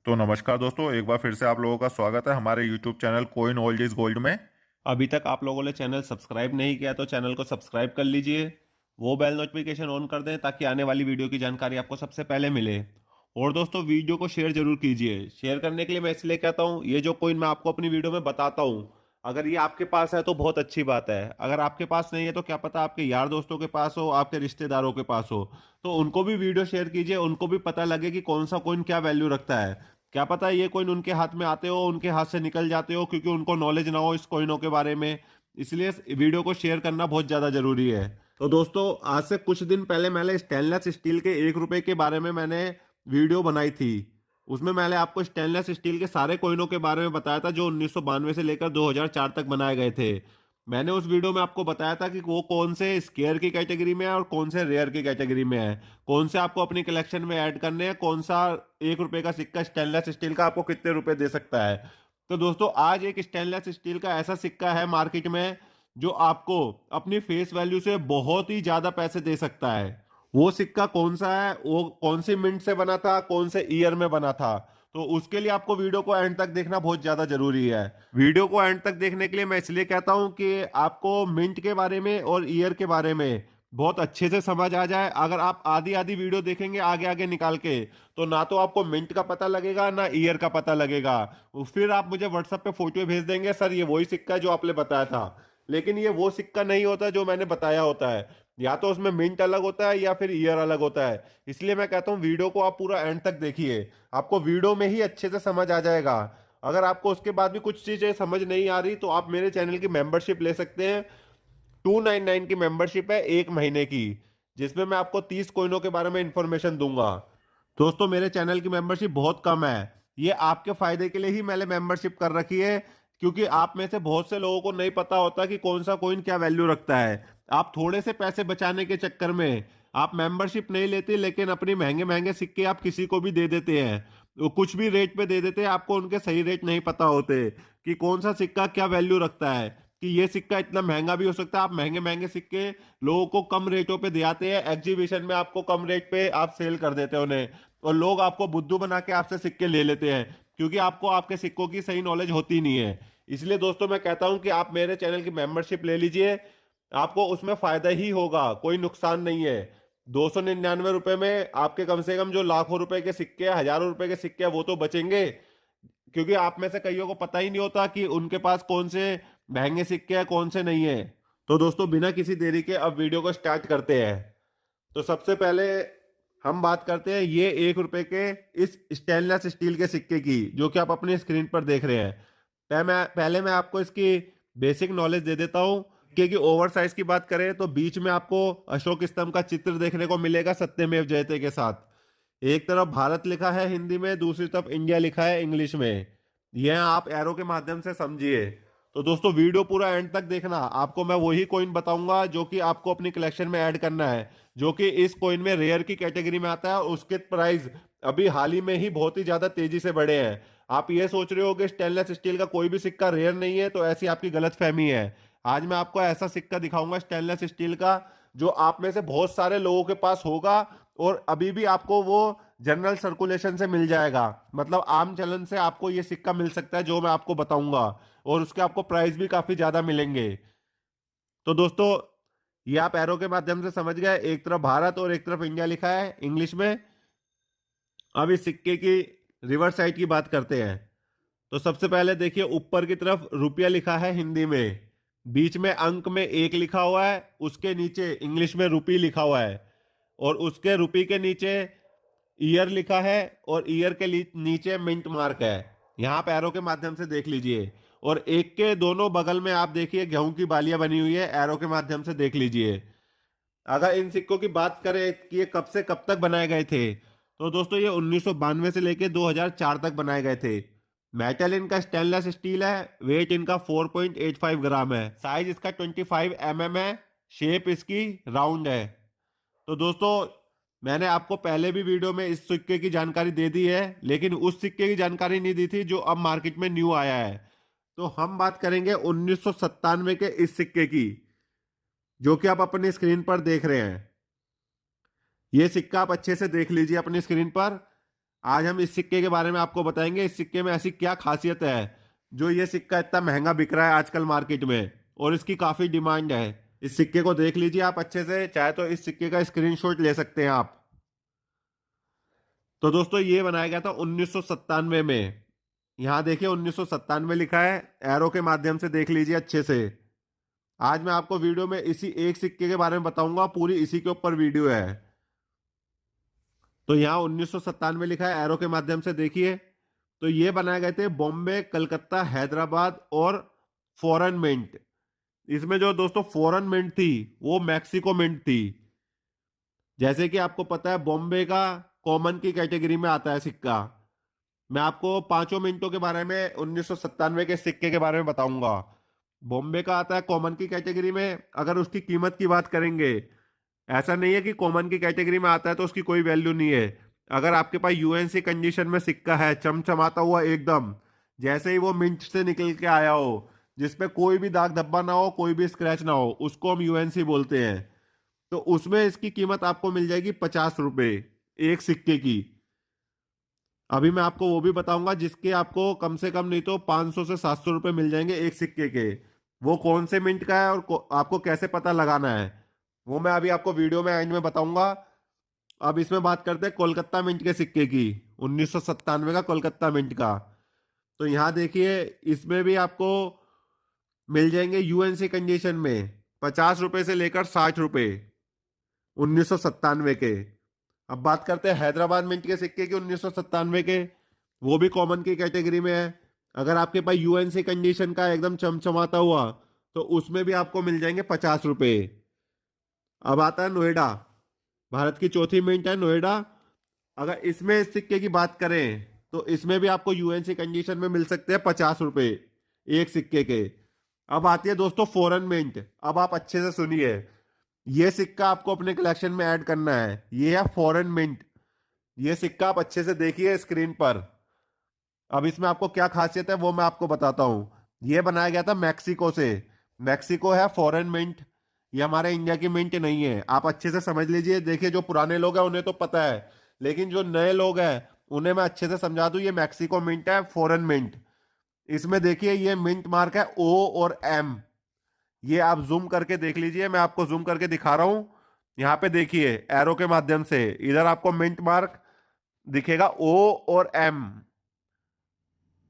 तो नमस्कार दोस्तों, एक बार फिर से आप लोगों का स्वागत है हमारे YouTube channel coin old is gold में। अभी तक आप लोगों ने चैनल सब्सक्राइब नहीं किया तो चैनल को सब्सक्राइब कर लीजिए। वो बेल नोटिफिकेशन ऑन कर दें ताकि आने वाली वीडियो की जानकारी आपको सबसे पहले मिले। और दोस्तों, वीडियो को शेयर जरूर कीजिए। शेयर करने के लिए मैं इसलिए कहता हूँ, ये जो कोइन मैं आपको अपनी वीडियो में बताता हूँ, अगर ये आपके पास है तो बहुत अच्छी बात है। अगर आपके पास नहीं है तो क्या पता आपके यार दोस्तों के पास हो, आपके रिश्तेदारों के पास हो, तो उनको भी वीडियो शेयर कीजिए। उनको भी पता लगे कि कौन सा कोइन क्या वैल्यू रखता है। क्या पता ये कोइन उनके हाथ में आते हो, उनके हाथ से निकल जाते हो, क्योंकि उनको नॉलेज ना हो इस कोइनों के बारे में। इसलिए इस वीडियो को शेयर करना बहुत ज़्यादा जरूरी है। तो दोस्तों, आज से कुछ दिन पहले मैंने स्टेनलेस स्टील के 1 रुपए के बारे में मैंने वीडियो बनाई थी। उसमें मैंने आपको स्टेनलेस स्टील के सारे कोइनों के बारे में बताया था जो 1992 से लेकर 2004 तक बनाए गए थे। मैंने उस वीडियो में आपको बताया था कि वो कौन से स्केयर की कैटेगरी में है और कौन से रेयर की कैटेगरी में है, कौन से आपको अपनी कलेक्शन में ऐड करने हैं, कौन सा 1 रुपए का सिक्का स्टेनलेस स्टील का आपको कितने रुपए दे सकता है। तो दोस्तों, आज एक स्टेनलेस स्टील का ऐसा सिक्का है मार्केट में जो आपको अपनी फेस वैल्यू से बहुत ही ज्यादा पैसे दे सकता है। वो सिक्का कौन सा है, वो कौन सी मिंट से बना था, कौन से ईयर में बना था, तो उसके लिए आपको वीडियो को एंड तक देखना बहुत ज्यादा जरूरी है। वीडियो को एंड तक देखने के लिए मैं इसलिए कहता हूं कि आपको मिंट के बारे में और ईयर के बारे में बहुत अच्छे से समझ आ जाए। अगर आप आधी आधी वीडियो देखेंगे आगे आगे निकाल के, तो ना तो आपको मिंट का पता लगेगा ना ईयर का पता लगेगा। फिर आप मुझे व्हाट्सएप पे फोटो भेज देंगे, सर ये वही सिक्का है जो आपने बताया था। लेकिन ये वो सिक्का नहीं होता जो मैंने बताया होता है। या तो उसमें मिंट अलग होता है या फिर ईयर अलग होता है। इसलिए मैं कहता हूँ वीडियो को आप पूरा एंड तक देखिए, आपको वीडियो में ही अच्छे से समझ आ जाएगा। अगर आपको उसके बाद भी कुछ चीजें समझ नहीं आ रही तो आप मेरे चैनल की मेंबरशिप ले सकते हैं। 299 की मेंबरशिप है 1 महीने की, जिसमें मैं आपको 30 कोइनों के बारे में इंफॉर्मेशन दूंगा। दोस्तों, मेरे चैनल की मेंबरशिप बहुत कम है। ये आपके फायदे के लिए ही मैंने मेंबरशिप कर रखी है, क्योंकि आप में से बहुत से लोगों को नहीं पता होता कि कौन सा कोइन क्या वैल्यू रखता है। आप थोड़े से पैसे बचाने के चक्कर में आप मेंबरशिप नहीं लेते, लेकिन अपनी महंगे महंगे सिक्के आप किसी को भी दे देते हैं। वो कुछ भी रेट पे दे देते हैं, आपको उनके सही रेट नहीं पता होते कि कौन सा सिक्का क्या वैल्यू रखता है, कि ये सिक्का इतना महंगा भी हो सकता है। आप महंगे महंगे सिक्के लोगों को कम रेटों पे दे आते हैं, एग्जीबिशन में आपको कम रेट पे आप सेल कर देते हैं उन्हें, और लोग आपको बुद्धू बना के आपसे सिक्के ले लेते हैं, क्योंकि आपको आपके सिक्कों की सही नॉलेज होती नहीं है। इसलिए दोस्तों, मैं कहता हूं कि आप मेरे चैनल की मेंबरशिप ले लीजिए। आपको उसमें फायदा ही होगा, कोई नुकसान नहीं है। 299 रुपए में आपके कम से कम जो लाखों रुपए के सिक्के, हजारों रुपए के सिक्के हैं, वो तो बचेंगे। क्योंकि आप में से कईयों को पता ही नहीं होता कि उनके पास कौन से महंगे सिक्के हैं, कौन से नहीं है। तो दोस्तों, बिना किसी देरी के अब वीडियो को स्टार्ट करते हैं। तो सबसे पहले हम बात करते हैं ये 1 रुपए के इस स्टेनलेस स्टील के सिक्के की, जो कि आप अपनी स्क्रीन पर देख रहे हैं। पहले मैं आपको इसकी बेसिक नॉलेज दे देता हूँ। क्योंकि ओवर साइज की बात करें तो बीच में आपको अशोक स्तंभ का चित्र देखने को मिलेगा सत्यमेव जयते के साथ। एक तरफ भारत लिखा है हिंदी में, दूसरी तरफ इंडिया लिखा है इंग्लिश में। यह आप एरो के माध्यम से समझिए। तो दोस्तों, वीडियो पूरा एंड तक देखना। आपको मैं वही कॉइन बताऊंगा जो कि आपको अपनी कलेक्शन में ऐड करना है, जो कि इस कॉइन में रेयर की कैटेगरी में आता है, और उसके प्राइस अभी हाल ही में ही बहुत ही ज्यादा तेजी से बढ़े हैं। आप ये सोच रहे हो कि स्टेनलेस स्टील का कोई भी सिक्का रेयर नहीं है, तो ऐसी आपकी गलत फहमी है। आज मैं आपको ऐसा सिक्का दिखाऊंगा स्टेनलेस स्टील का, जो आप में से बहुत सारे लोगों के पास होगा, और अभी भी आपको वो जनरल सर्कुलेशन से मिल जाएगा। मतलब आम चलन से आपको ये सिक्का मिल सकता है जो मैं आपको बताऊंगा, और उसके आपको प्राइस भी काफी ज्यादा मिलेंगे। तो दोस्तों, ये आप एरो के माध्यम से समझ गए, एक तरफ भारत और एक तरफ इंडिया लिखा है इंग्लिश में। अब इस सिक्के की रिवर्स साइड की बात करते हैं। तो सबसे पहले देखिए, ऊपर की तरफ रुपया लिखा है हिंदी में, बीच में अंक में 1 लिखा हुआ है, उसके नीचे इंग्लिश में रुपी लिखा हुआ है, और उसके रुपी के नीचे ईयर लिखा है, और ईयर के नीचे मिंट मार्क है। यहाँ आप एरो के माध्यम से देख लीजिए। और एक के दोनों बगल में आप देखिए गेहूं की बालियां बनी हुई है, एरो के माध्यम से देख लीजिए। अगर इन सिक्कों की बात करें कि ये कब से कब तक बनाए गए थे, तो दोस्तों ये 1992 से लेके 2004 तक बनाए गए थे। मेटल इनका स्टेनलेस स्टील है, वेट इनका 4.85 ग्राम है, साइज इसका 25 mm है, शेप इसकी राउंड है। तो दोस्तों, मैंने आपको पहले भी वीडियो में इस सिक्के की जानकारी दे दी है, लेकिन उस सिक्के की जानकारी नहीं दी थी जो अब मार्केट में न्यू आया है। तो हम बात करेंगे 1997 के इस सिक्के की, जो कि आप अपनी स्क्रीन पर देख रहे हैं। ये सिक्का आप अच्छे से देख लीजिए अपनी स्क्रीन पर। आज हम इस सिक्के के बारे में आपको बताएंगे, इस सिक्के में ऐसी क्या खासियत है जो ये सिक्का इतना महंगा बिक रहा है आजकल मार्केट में, और इसकी काफी डिमांड है। इस सिक्के को देख लीजिए आप अच्छे से, चाहे तो इस सिक्के का स्क्रीनशॉट ले सकते हैं आप। तो दोस्तों ये बनाया गया था 1997 में। यहाँ देखिए 1997 लिखा है, एरो के माध्यम से देख लीजिए अच्छे से। आज मैं आपको वीडियो में इसी एक सिक्के के बारे में बताऊंगा, पूरी इसी के ऊपर वीडियो है। तो यहाँ 1997 लिखा है, एरो के माध्यम से देखिए। तो ये बनाए गए थे बॉम्बे, कलकत्ता, हैदराबाद और फॉरेन मिंट। इसमें जो दोस्तों फॉरेन मिंट थी वो मैक्सिको मिंट थी। जैसे कि आपको पता है बॉम्बे का कॉमन की कैटेगरी में आता है सिक्का। मैं आपको पांचों मिनटों के बारे में 1997 के सिक्के के बारे में बताऊंगा। बॉम्बे का आता है कॉमन की कैटेगरी में। अगर उसकी कीमत की बात करेंगे, ऐसा नहीं है कि कॉमन की कैटेगरी में आता है तो उसकी कोई वैल्यू नहीं है। अगर आपके पास यूएनसी कंडीशन में सिक्का है, चमचमाता हुआ एकदम, जैसे ही वो मिंट से निकल के आया हो, जिसपे कोई भी दाग धब्बा ना हो, कोई भी स्क्रैच ना हो, उसको हम यूएनसी बोलते हैं। तो उसमें इसकी कीमत आपको मिल जाएगी 50 रुपए एक सिक्के की। अभी मैं आपको वो भी बताऊंगा जिसके आपको कम से कम नहीं तो 500 से 700 रुपए मिल जाएंगे एक सिक्के के। वो कौन से मिंट का है और आपको कैसे पता लगाना है, वो मैं अभी आपको वीडियो में एंड में बताऊंगा। अब इसमें बात करते हैं कोलकाता मिंट के सिक्के की, 1997 का कोलकाता मिंट का। तो यहाँ देखिए, इसमें भी आपको मिल जाएंगे यूएनसी कंडीशन में 50 रुपए से लेकर 60 रुपए, 1997 के। अब बात करते हैं हैदराबाद मिंट के सिक्के की, 1997 के। वो भी कॉमन की कैटेगरी में है। अगर आपके पास यूएनसी कंडीशन का एकदम चमचमाता हुआ, तो उसमें भी आपको मिल जाएंगे 50 रुपए। अब आता है नोएडा, भारत की चौथी मिंट है नोएडा। अगर इसमें इस सिक्के की बात करें तो इसमें भी आपको यूएनसी कंडीशन में मिल सकते हैं 50 रुपए एक सिक्के के। अब आती है दोस्तों फॉरेन मिंट। अब आप अच्छे से सुनिए, ये सिक्का आपको अपने कलेक्शन में ऐड करना है। ये है फॉरेन मिंट। ये सिक्का आप अच्छे से देखिए स्क्रीन पर। अब इसमें आपको क्या खासियत है वो मैं आपको बताता हूँ। ये बनाया गया था मैक्सिको से। मैक्सिको है फॉरेन मिंट, ये हमारे इंडिया की मिंट नहीं है। आप अच्छे से समझ लीजिए। देखिए जो पुराने लोग हैं उन्हें तो पता है, लेकिन जो नए लोग हैं उन्हें मैं अच्छे से समझा दूं। ये मैक्सिको मिंट है, फॉरेन मिंट। इसमें देखिए ये मिंट मार्क है ओ और एम। ये आप जूम करके देख लीजिए, मैं आपको जूम करके दिखा रहा हूं। यहाँ पे देखिए एरो के माध्यम से इधर आपको मिंट मार्क दिखेगा ओ और एम।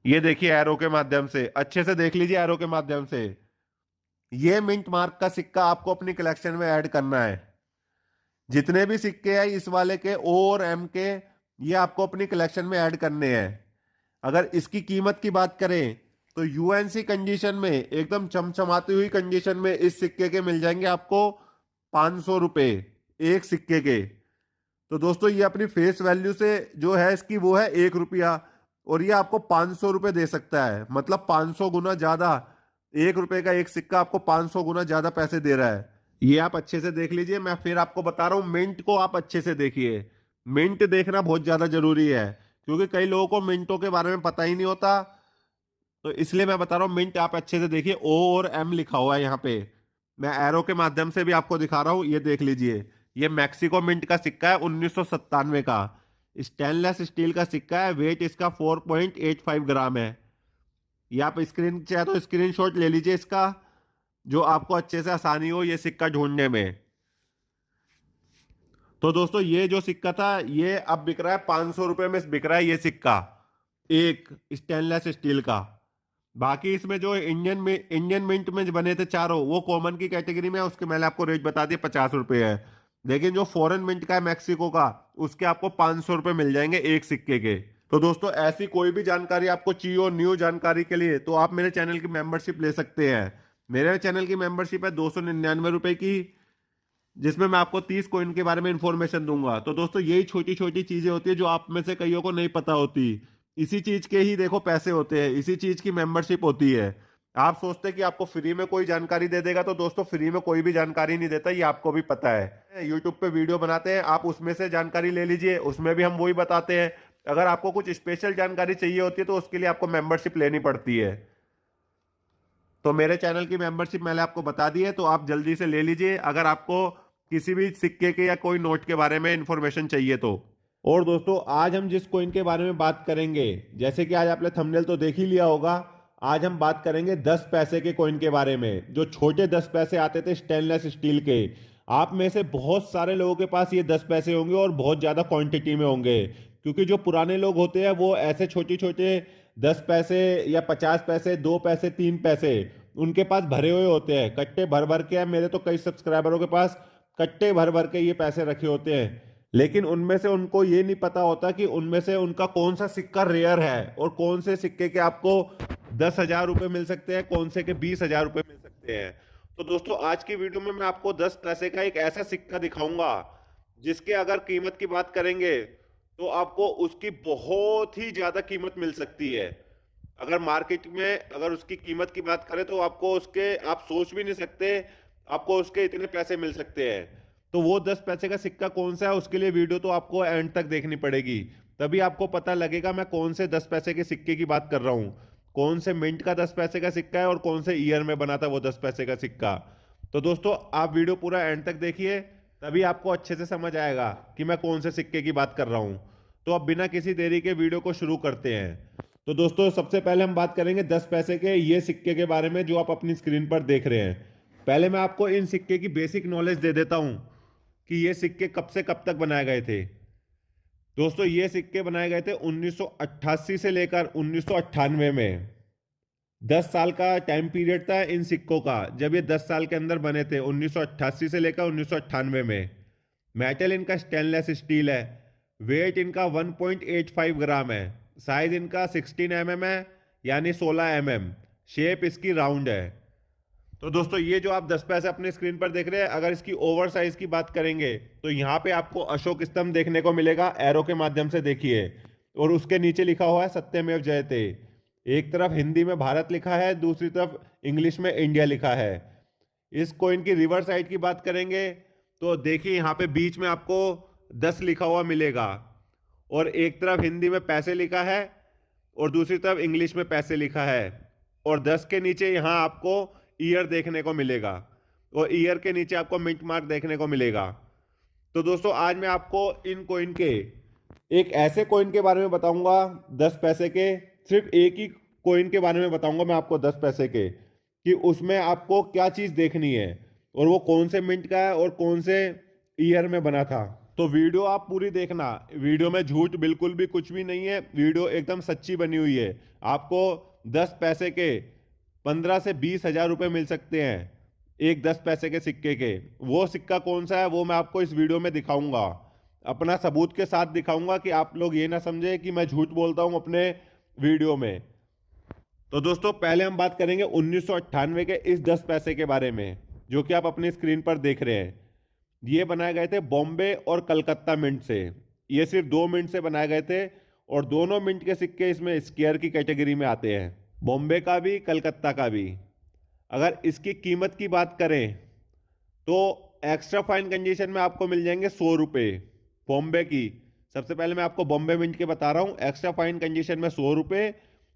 ये देखिए एरो के माध्यम से, अच्छे से देख लीजिए एरो के माध्यम से। ये मिंट मार्क का सिक्का आपको अपनी कलेक्शन में ऐड करना है। जितने भी सिक्के हैं इस वाले के ओ और एम के, ये आपको अपनी कलेक्शन में ऐड करने हैं। अगर इसकी कीमत की बात करें तो यूएनसी कंडीशन में एकदम चमचमाती हुई कंडीशन में इस सिक्के के मिल जाएंगे आपको 500 रुपए एक सिक्के के। तो दोस्तों ये अपनी फेस वैल्यू से जो है इसकी वो है 1 रुपया, और ये आपको 500 रुपए दे सकता है। मतलब 500 गुना ज्यादा, 1 रुपए का एक सिक्का आपको 500 गुना ज्यादा पैसे दे रहा है। ये आप अच्छे से देख लीजिए। मैं फिर आपको बता रहा हूँ, मिंट को आप अच्छे से देखिए। मिंट देखना बहुत ज्यादा जरूरी है, क्योंकि कई लोगों को मिंटों के बारे में पता ही नहीं होता। तो इसलिए मैं बता रहा हूँ, मिंट आप अच्छे से देखिए। ओ और एम लिखा हुआ है यहाँ पे। मैं एरो के माध्यम से भी आपको दिखा रहा हूँ, ये देख लीजिए। ये मैक्सिको मिंट का सिक्का है 1997 का। स्टेनलेस स्टील का सिक्का है। वेट इसका 4.85 ग्राम है। ये आप स्क्रीन चाहे तो स्क्रीनशॉट ले लीजिए इसका, जो आपको अच्छे से आसानी हो ये सिक्का ढूंढने में। तो दोस्तों ये जो सिक्का था ये अब बिक रहा है 500 रुपए में बिक रहा है ये सिक्का, एक स्टेनलेस स्टील का। बाकी इसमें जो इंडियन मिंट में जो बने थे चारों, वो कॉमन की कैटेगरी में है, उसके मैंने आपको रेट बता दिया 50 रुपए है। लेकिन जो फॉरेन मिंट का है मैक्सिको का, उसके आपको 500 रुपए मिल जाएंगे एक सिक्के के। तो दोस्तों ऐसी कोई भी जानकारी आपको चाहिए हो, न्यू जानकारी के लिए, तो आप मेरे चैनल की मेंबरशिप ले सकते हैं। मेरे चैनल की मेंबरशिप है 299 रुपए की, जिसमें मैं आपको 30 कॉइन के बारे में इंफॉर्मेशन दूंगा। तो दोस्तों यही छोटी छोटी चीजें होती है जो आप में से कईयों को नहीं पता होती। इसी चीज के ही देखो पैसे होते हैं, इसी चीज की मेंबरशिप होती है। आप सोचते हैं कि आपको फ्री में कोई जानकारी दे देगा, तो दोस्तों फ्री में कोई भी जानकारी नहीं देता, ये आपको भी पता है। यूट्यूब पे वीडियो बनाते हैं, आप उसमें से जानकारी ले लीजिए, उसमें भी हम वही बताते हैं। अगर आपको कुछ स्पेशल जानकारी चाहिए होती है तो उसके लिए आपको मेंबरशिप लेनी पड़ती है। तो मेरे चैनल की मेंबरशिप मैंने आपको बता दी है, तो आप जल्दी से ले लीजिए अगर आपको किसी भी सिक्के के या कोई नोट के बारे में इंफॉर्मेशन चाहिए तो। और दोस्तों आज हम जिस कॉइन के बारे में बात करेंगे, जैसे कि आज आपने थंबनेल तो देख ही लिया होगा, आज हम बात करेंगे 10 पैसे के कॉइन के बारे में। जो छोटे 10 पैसे आते थे स्टेनलेस स्टील के, आप में से बहुत सारे लोगों के पास ये 10 पैसे होंगे और बहुत ज़्यादा क्वांटिटी में होंगे, क्योंकि जो पुराने लोग होते हैं वो ऐसे छोटे छोटे 10 पैसे या 50 पैसे, 2 पैसे, 3 पैसे उनके पास भरे हुए होते हैं, कट्टे भर भर के। मेरे तो कई सब्सक्राइबरों के पास कट्टे भर भर के ये पैसे रखे होते हैं, लेकिन उनमें से उनको ये नहीं पता होता कि उनमें से उनका कौन सा सिक्का रेयर है और कौन से सिक्के के आपको 10,000 रुपये मिल सकते हैं, कौन से के 20,000 रुपये मिल सकते हैं। तो दोस्तों आज की वीडियो में मैं आपको 10 पैसे का एक ऐसा सिक्का दिखाऊंगा जिसके अगर कीमत की बात करेंगे तो आपको उसकी बहुत ही ज़्यादा कीमत मिल सकती है। अगर मार्केट में अगर उसकी कीमत की बात करें तो आपको उसके, आप सोच भी नहीं सकते आपको उसके इतने पैसे मिल सकते हैं। तो वो 10 पैसे का सिक्का कौन सा है, उसके लिए वीडियो तो आपको एंड तक देखनी पड़ेगी, तभी आपको पता लगेगा मैं कौन से 10 पैसे के सिक्के की बात कर रहा हूँ, कौन से मिंट का 10 पैसे का सिक्का है और कौन से ईयर में बना था वो 10 पैसे का सिक्का। तो दोस्तों आप वीडियो पूरा एंड तक देखिए, तभी आपको अच्छे से समझ आएगा कि मैं कौन से सिक्के की बात कर रहा हूँ। तो अब बिना किसी देरी के वीडियो को शुरू करते हैं। तो दोस्तों सबसे पहले हम बात करेंगे 10 पैसे के ये सिक्के के बारे में जो आप अपनी स्क्रीन पर देख रहे हैं। पहले मैं आपको इन सिक्के की बेसिक नॉलेज दे देता हूं कि ये सिक्के कब से कब तक बनाए गए थे। दोस्तों ये सिक्के बनाए गए थे 1988 से लेकर 1998 में। 10 साल का टाइम पीरियड था इन सिक्कों का, जब ये 10 साल के अंदर बने थे 1988 से लेकर 1998 में। मेटल इनका स्टेनलेस स्टील है। वेट इनका 1.85 ग्राम है। साइज इनका 16 mm है, यानी 16 mm। शेप इसकी राउंड है। तो दोस्तों ये जो आप 10 पैसे अपने स्क्रीन पर देख रहे हैं, अगर इसकी ओवर साइज की बात करेंगे तो यहाँ पे आपको अशोक स्तंभ देखने को मिलेगा, एरो के माध्यम से देखिए, और उसके नीचे लिखा हुआ है सत्यमेव जयते। एक तरफ हिंदी में भारत लिखा है, दूसरी तरफ इंग्लिश में इंडिया लिखा है। इस कॉइन की रिवर्स साइड की बात करेंगे तो देखिए यहाँ पे बीच में आपको 10 लिखा हुआ मिलेगा, और एक तरफ हिंदी में पैसे लिखा है और दूसरी तरफ इंग्लिश में पैसे लिखा है, और 10 के नीचे यहाँ आपको ईयर देखने को मिलेगा, और ईयर के नीचे आपको मिंट मार्क देखने को मिलेगा। तो दोस्तों आज मैं आपको इन कॉइन के एक ऐसे कॉइन के बारे में बताऊंगा 10 पैसे के, सिर्फ एक ही कॉइन के बारे में बताऊंगा मैं आपको 10 पैसे के, कि उसमें आपको क्या चीज़ देखनी है और वो कौन से मिंट का है और कौन से ईयर में बना था। तो वीडियो आप पूरी देखना, वीडियो में झूठ बिल्कुल भी कुछ भी नहीं है, वीडियो एकदम सच्ची बनी हुई है। आपको 10 पैसे के 15 से 20,000 रुपये मिल सकते हैं एक 10 पैसे के सिक्के के। वो सिक्का कौन सा है वो मैं आपको इस वीडियो में दिखाऊंगा, अपना सबूत के साथ दिखाऊंगा, कि आप लोग ये ना समझे कि मैं झूठ बोलता हूं अपने वीडियो में। तो दोस्तों पहले हम बात करेंगे 1998 के इस 10 पैसे के बारे में, जो कि आप अपनी स्क्रीन पर देख रहे हैं। ये बनाए गए थे बॉम्बे और कलकत्ता मिंट से। ये सिर्फ 2 मिंट से बनाए गए थे, और दोनों मिंट के सिक्के इसमें स्क्वायर की कैटेगरी में आते हैं, बॉम्बे का भी कलकत्ता का भी। अगर इसकी कीमत की बात करें तो एक्स्ट्रा फाइन कंडीशन में आपको मिल जाएंगे 100 रुपये बॉम्बे की। सबसे पहले मैं आपको बॉम्बे मिंट के बता रहा हूँ, एक्स्ट्रा फाइन कंडीशन में 100 रुपये,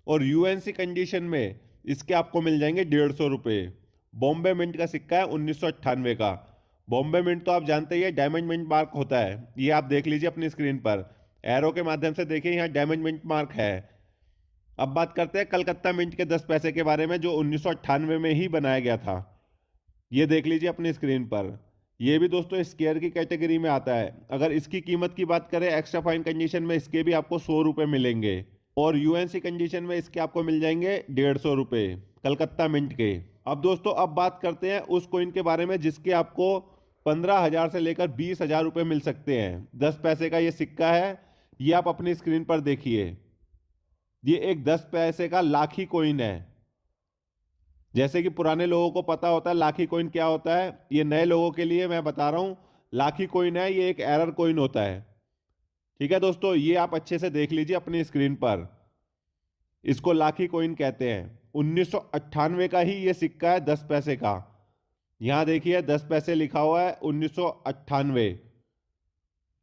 और यूएनसी कंडीशन में इसके आपको मिल जाएंगे 150 रुपये। बॉम्बे मिंट का सिक्का है 1998 का। बॉम्बे मिंट तो आप जानते ही है, डायमंड मिंट मार्क होता है, ये आप देख लीजिए अपनी स्क्रीन पर, एरो के माध्यम से देखिए यहाँ डायमंड मिंट मार्क है। अब बात करते हैं कलकत्ता मिंट के 10 पैसे के बारे में, जो 1998 में ही बनाया गया था। ये देख लीजिए अपनी स्क्रीन पर, ये भी दोस्तों स्क्वायर की कैटेगरी में आता है। अगर इसकी कीमत की बात करें एक्स्ट्रा फाइन कंडीशन में, इसके भी आपको 100 रुपये मिलेंगे, और यूएनसी कंडीशन में इसके आपको मिल जाएंगे 150 रुपये कलकत्ता मिंट के। अब दोस्तों अब बात करते हैं उस कॉइन के बारे में जिसके आपको 15,000 से लेकर 20,000 रुपये मिल सकते हैं। 10 पैसे का ये सिक्का है, ये आप अपनी स्क्रीन पर देखिए। ये एक 10 पैसे का लाखी कॉइन है। जैसे कि पुराने लोगों को पता होता है लाखी कॉइन क्या होता है, ये नए लोगों के लिए मैं बता रहा हूं, लाखी कॉइन है ये एक एरर कॉइन होता है। ठीक है दोस्तों, ये आप अच्छे से देख लीजिए अपनी स्क्रीन पर, इसको लाखी कॉइन कहते हैं। 1998 का ही ये सिक्का है 10 पैसे का। यहां देखिए 10 पैसे लिखा हुआ है 1998।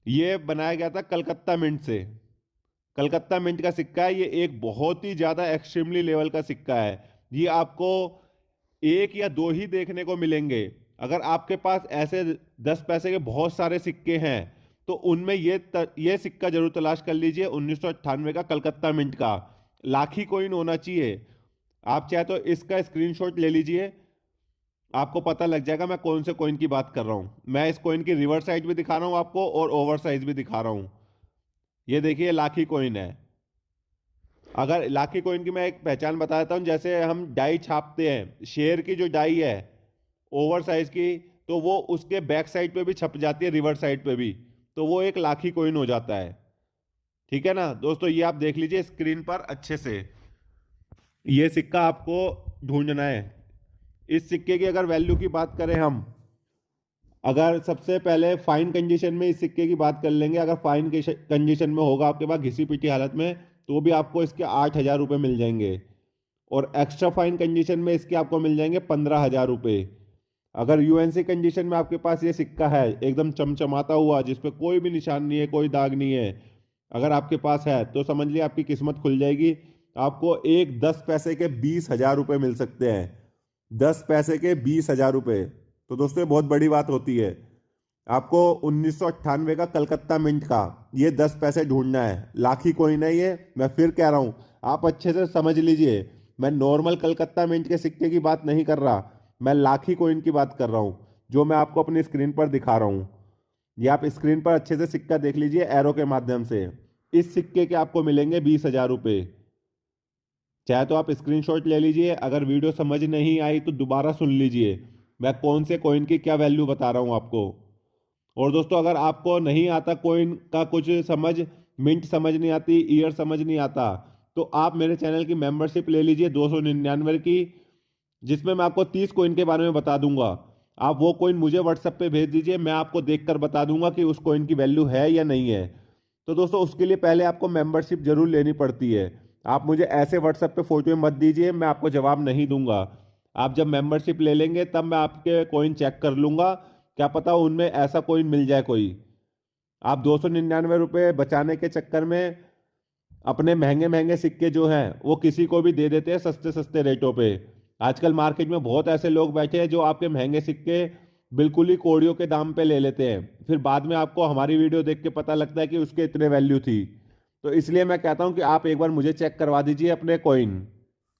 ये बनाया गया था कलकत्ता मिंट से। कलकत्ता मिंट का सिक्का है, ये एक बहुत ही ज़्यादा एक्सट्रीमली लेवल का सिक्का है। ये आपको एक या दो ही देखने को मिलेंगे। अगर आपके पास ऐसे 10 पैसे के बहुत सारे सिक्के हैं तो उनमें ये सिक्का जरूर तलाश कर लीजिए, 1998 का कलकत्ता मिंट का लाखी कॉइन होना चाहिए। आप चाहे तो इसका स्क्रीनशॉट ले लीजिए, आपको पता लग जाएगा मैं कौन से कॉइन की बात कर रहा हूं। मैं इस कॉइन की रिवर्स साइड भी दिखा रहा हूं आपको और ओवर साइज भी दिखा रहा हूं। ये देखिए लाखी कॉइन है। अगर लाखी कॉइन की मैं एक पहचान बता देता हूं, जैसे हम डाई छापते हैं, शेयर की जो डाई है ओवर साइज की, तो वो उसके बैक साइड पे भी छप जाती है, रिवर्स साइड पे भी, तो वो एक लाखी कॉइन हो जाता है। ठीक है ना दोस्तों, ये आप देख लीजिए स्क्रीन पर अच्छे से। ये सिक्का आपको ढूंढना है। इस सिक्के की अगर वैल्यू की बात करें हम, अगर सबसे पहले फाइन कंडीशन में इस सिक्के की बात कर लेंगे, अगर फाइन कंडीशन में होगा आपके पास घिसी पिटी हालत में, तो भी आपको इसके 8,000 रुपये मिल जाएंगे। और एक्स्ट्रा फाइन कंडीशन में इसके आपको मिल जाएंगे 15,000 रुपये। अगर यूएनसी कंडीशन में आपके पास ये सिक्का है एकदम चमचमाता हुआ, जिसपे कोई भी निशान नहीं है, कोई दाग नहीं है, अगर आपके पास है तो समझ लिया आपकी किस्मत खुल जाएगी। आपको एक 10 पैसे के 20,000 रुपये मिल सकते हैं। 10 पैसे के 20,000 रुपये, तो दोस्तों ये बहुत बड़ी बात होती है। आपको 1998 का कलकत्ता मिंट का ये 10 पैसे ढूंढना है, लाखी कॉइन है ये। मैं फिर कह रहा हूं, आप अच्छे से समझ लीजिए, मैं नॉर्मल कलकत्ता मिंट के सिक्के की बात नहीं कर रहा, मैं लाखी कॉइन की बात कर रहा हूं, जो मैं आपको अपनी स्क्रीन पर दिखा रहा हूं। ये आप स्क्रीन पर अच्छे से सिक्का देख लीजिए एरो के माध्यम से। इस सिक्के के आपको मिलेंगे 20,000 रुपये। चाहे तो आप स्क्रीनशॉट ले लीजिए, अगर वीडियो समझ नहीं आई तो दोबारा सुन लीजिए, मैं कौन से कॉइन की क्या वैल्यू बता रहा हूं आपको। और दोस्तों अगर आपको नहीं आता कॉइन का कुछ समझ, मिंट समझ नहीं आती, ईयर समझ नहीं आता, तो आप मेरे चैनल की मेंबरशिप ले लीजिए 299 की, जिसमें मैं आपको 30 कॉइन के बारे में बता दूंगा। आप वो कॉइन मुझे व्हाट्सएप पे भेज दीजिए, मैं आपको देखकर बता दूंगा कि उस कॉइन की वैल्यू है या नहीं है। तो दोस्तों उसके लिए पहले आपको मेंबरशिप जरूर लेनी पड़ती है। आप मुझे ऐसे व्हाट्सएप पे फोटो मत दीजिए, मैं आपको जवाब नहीं दूंगा। आप जब मेंबरशिप ले लेंगे तब मैं आपके कॉइन चेक कर लूंगा, क्या पता उनमें ऐसा कॉइन मिल जाए कोई। आप 299 रुपये बचाने के चक्कर में अपने महंगे महंगे सिक्के जो हैं वो किसी को भी दे देते हैं सस्ते सस्ते रेटों पे। आजकल मार्केट में बहुत ऐसे लोग बैठे हैं जो आपके महंगे सिक्के बिल्कुल ही कौड़ियों के दाम पे ले लेते हैं, फिर बाद में आपको हमारी वीडियो देख के पता लगता है कि उसके इतने वैल्यू थी। तो इसलिए मैं कहता हूं कि आप एक बार मुझे चेक करवा दीजिए अपने कॉइन।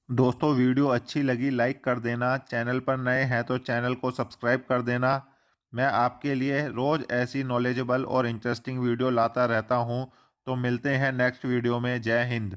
दोस्तों वीडियो अच्छी लगी लाइक कर देना, चैनल पर नए हैं तो चैनल को सब्सक्राइब कर देना। मैं आपके लिए रोज़ ऐसी नॉलेजेबल और इंटरेस्टिंग वीडियो लाता रहता हूं। तो मिलते हैं नेक्स्ट वीडियो में। जय हिंद।